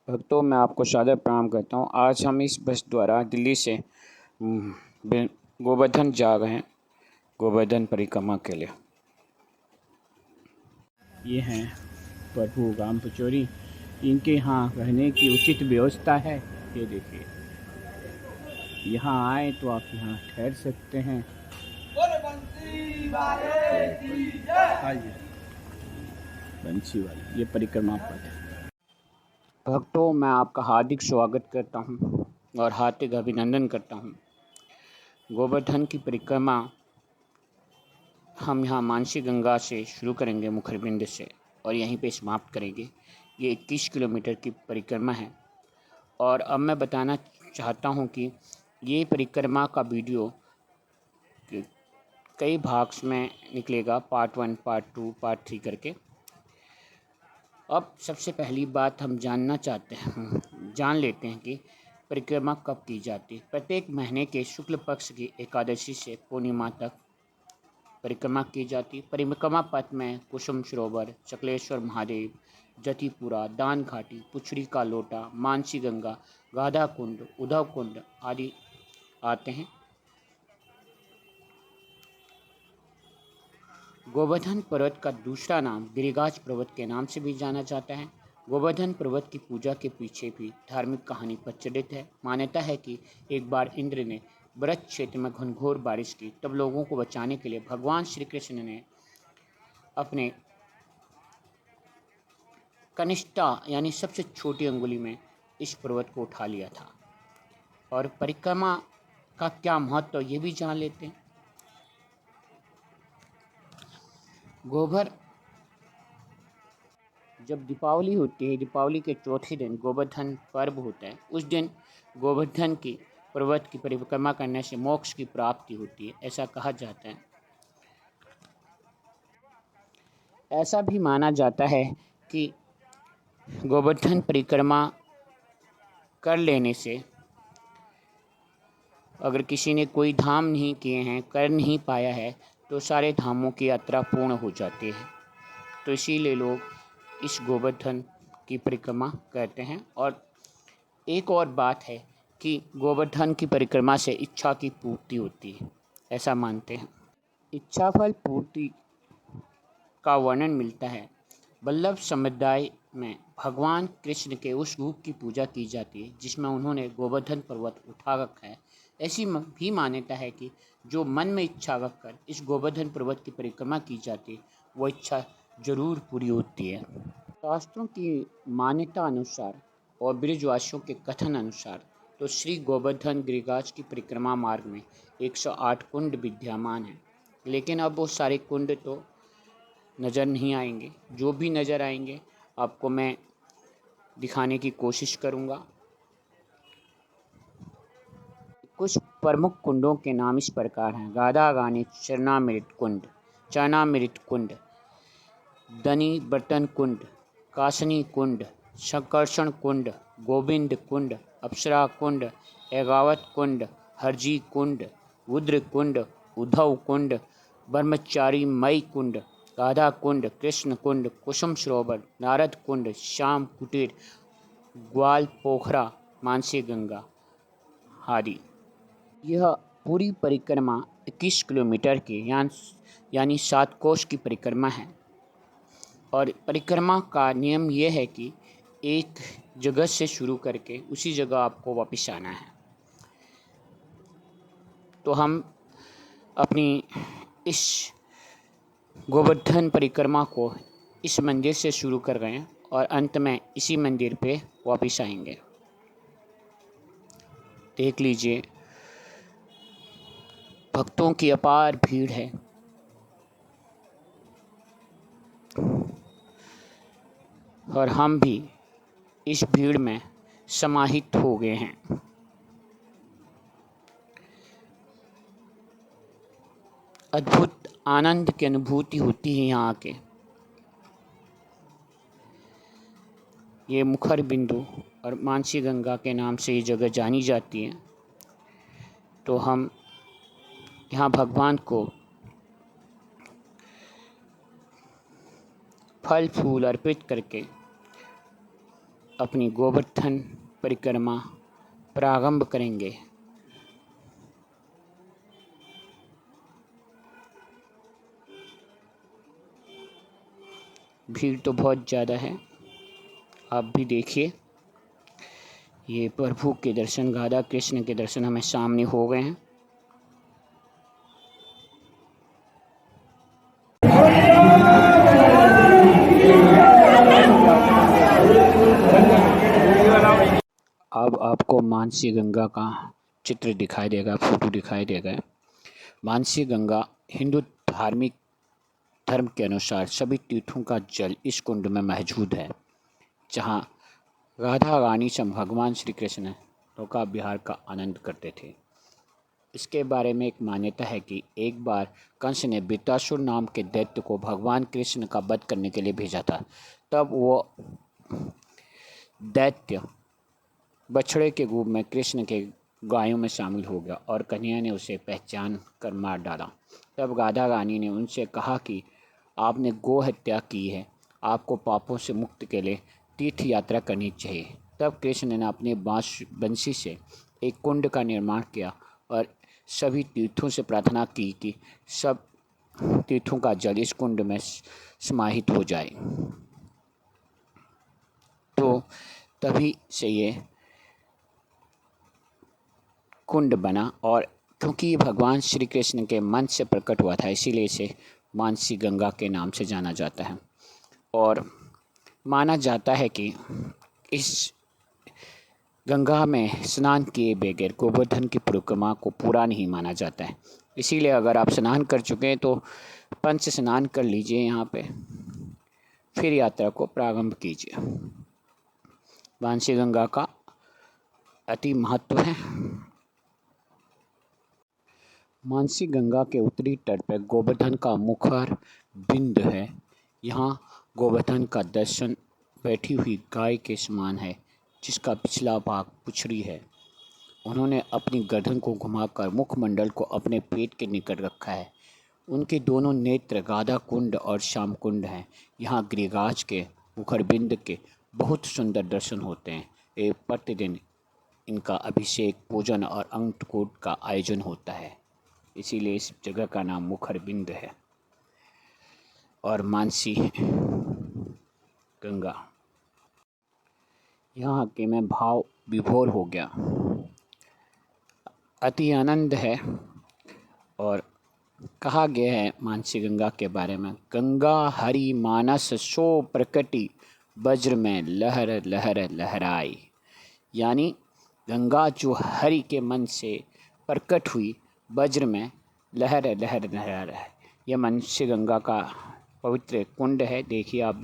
भक्तों, मैं आपको सादर प्रणाम करता हूँ। आज हम इस बस द्वारा दिल्ली से गोवर्धन जा रहे हैं, गोवर्धन परिक्रमा के लिए। ये हैं प्रभु राम पचौरी, इनके यहाँ रहने की उचित व्यवस्था है। ये देखिए, यहाँ आए तो आप यहाँ ठहर सकते हैं। बंसी वाले ये परिक्रमा पथ है। भक्तों, मैं आपका हार्दिक स्वागत करता हूँ और हार्दिक अभिनंदन करता हूँ। गोवर्धन की परिक्रमा हम यहाँ मानसी गंगा से शुरू करेंगे, मुखरबिंद से, और यहीं पे समाप्त करेंगे। ये 21 किलोमीटर की परिक्रमा है। और अब मैं बताना चाहता हूँ कि ये परिक्रमा का वीडियो कई भाग्स में निकलेगा, पार्ट 1, पार्ट 2, पार्ट 3 करके। अब सबसे पहली बात हम जान लेते हैं कि परिक्रमा कब की जाती है। प्रत्येक महीने के शुक्ल पक्ष की एकादशी से पूर्णिमा तक परिक्रमा की जाती। परिक्रमा पथ में कुसुम सरोवर, चकलेश्वर महादेव, जतिपुरा, दान घाटी, पुछड़ी का लोटा, मानसी गंगा, गाधा कुंड, उद्धव कुंड आदि आते हैं। गोवर्धन पर्वत का दूसरा नाम गिरिराज पर्वत के नाम से भी जाना जाता है। गोवर्धन पर्वत की पूजा के पीछे भी धार्मिक कहानी प्रचलित है। मान्यता है कि एक बार इंद्र ने ब्रज क्षेत्र में घनघोर बारिश की, तब लोगों को बचाने के लिए भगवान श्री कृष्ण ने अपने कनिष्ठा यानी सबसे छोटी अंगुली में इस पर्वत को उठा लिया था। और परिक्रमा का क्या महत्व ये भी जान लेते हैं। जब दीपावली होती है, दीपावली के चौथे दिन गोवर्धन पर्व होता है। उस दिन गोवर्धन की पर्वत की परिक्रमा करने से मोक्ष की प्राप्ति होती है, ऐसा कहा जाता है। ऐसा भी माना जाता है कि गोवर्धन परिक्रमा कर लेने से, अगर किसी ने कोई धाम नहीं किए हैं, कर नहीं पाया है, तो सारे धामों की यात्रा पूर्ण हो जाती है। तो इसीलिए लोग इस गोवर्धन की परिक्रमा करते हैं। और एक और बात है कि गोवर्धन की परिक्रमा से इच्छा की पूर्ति होती है, ऐसा मानते हैं। इच्छा फल पूर्ति का वर्णन मिलता है। वल्लभ समुदाय में भगवान कृष्ण के उस रूप की पूजा की जाती है जिसमें उन्होंने गोवर्धन पर्वत उठा रखा है। ऐसी भी मान्यता है कि जो मन में इच्छा रखकर इस गोवर्धन पर्वत की परिक्रमा की जाती है, वो इच्छा जरूर पूरी होती है। शास्त्रों की मान्यता अनुसार और ब्रजवासियों के कथन अनुसार तो श्री गोवर्धन गिरिराज की परिक्रमा मार्ग में 108 कुंड विद्यमान हैं। लेकिन अब वो सारे कुंड तो नज़र नहीं आएंगे। जो भी नज़र आएंगे आपको मैं दिखाने की कोशिश करूँगा। कुछ प्रमुख कुंडों के नाम इस प्रकार हैं: गाधा गानी चरणामृत कुंड, चरणामृत कुंड, दनी बर्तन कुंड, कासनी कुंड, संकर्षण कुंड, गोविंद कुंड, अप्सरा कुंड, एगावत कुंड, हरजी कुंड, रुद्र कुंड, उद्धव कुंड, ब्रह्मचारी मई कुंड, गाधा कुंड, कृष्ण कुंड, कुसुम सरोवर, नारद कुंड, श्याम कुटीर, ग्वाल पोखरा, मानसी गंगा आदि। यह पूरी परिक्रमा 21 किलोमीटर की यानी 7 कोस की परिक्रमा है। और परिक्रमा का नियम यह है कि एक जगह से शुरू करके उसी जगह आपको वापस आना है। तो हम अपनी इस गोवर्धन परिक्रमा को इस मंदिर से शुरू कर रहे हैं और अंत में इसी मंदिर पे वापस आएंगे। देख लीजिए, भक्तों की अपार भीड़ है। और हम भी इस भीड़ में समाहित हो गए हैं। अद्भुत आनंद की अनुभूति होती है यहाँ आके। ये मुखर बिंदु और मानसी गंगा के नाम से ये जगह जानी जाती है। तो हम यहाँ भगवान को फल फूल अर्पित करके अपनी गोवर्धन परिक्रमा प्रारंभ करेंगे। भीड़ तो बहुत ज़्यादा है, आप भी देखिए। ये प्रभु के दर्शन, राधा कृष्ण के दर्शन हमें सामने हो गए हैं। अब आपको मानसी गंगा का चित्र दिखाई देगा, फोटो दिखाई देगा। मानसी गंगा हिंदू धार्मिक धर्म के अनुसार सभी तीर्थों का जल इस कुंड में मौजूद है, जहाँ राधा रानी से भगवान श्री कृष्ण नौका विहार का आनंद करते थे। इसके बारे में एक मान्यता है कि एक बार कंस ने वृत्तासुर नाम के दैत्य को भगवान कृष्ण का वध करने के लिए भेजा था। तब वो दैत्य बछड़े के रूप में कृष्ण के गायों में शामिल हो गया और कन्हैया ने उसे पहचान कर मार डाला। तब राधा रानी ने उनसे कहा कि आपने गो हत्या की है, आपको पापों से मुक्ति के लिए तीर्थ यात्रा करनी चाहिए। तब कृष्ण ने अपने बंसी से एक कुंड का निर्माण किया और सभी तीर्थों से प्रार्थना की कि सब तीर्थों का जल इस कुंड में समाहित हो जाए। तो तभी से ये कुंड बना, और क्योंकि भगवान श्री कृष्ण के मन से प्रकट हुआ था, इसीलिए इसे मानसी गंगा के नाम से जाना जाता है। और माना जाता है कि इस गंगा में स्नान किए बगैर गोवर्धन की परिक्रमा को पूरा नहीं माना जाता है। इसीलिए अगर आप स्नान कर चुके हैं तो पंच स्नान कर लीजिए यहाँ पे, फिर यात्रा को प्रारंभ कीजिए। मानसी गंगा का अति महत्व है। मानसी गंगा के उत्तरी तट पर गोवर्धन का मुखर बिंद है। यहाँ गोवर्धन का दर्शन बैठी हुई गाय के समान है, जिसका पिछला भाग पुछड़ी है। उन्होंने अपनी गर्दन को घुमाकर मुखमंडल को अपने पेट के निकट रखा है। उनके दोनों नेत्र राधा कुंड और श्याम कुंड हैं। यहाँ गिरिराज के मुखरबिंद के बहुत सुंदर दर्शन होते हैं। ये प्रतिदिन इनका अभिषेक, पूजन और अंगकूट का आयोजन होता है, इसीलिए इस जगह का नाम मुखरबिंद है। और मानसी गंगा, यहाँ के मैं भाव विभोर हो गया, अति आनंद है। और कहा गया है मानसी गंगा के बारे में, गंगा हरि मानस सो प्रकटी वज्र में लहर लहर लहराई। यानी गंगा जो हरि के मन से प्रकट हुई, वज्र में लहर लहर लहर है। यह मानसी गंगा का पवित्र कुंड है। देखिए आप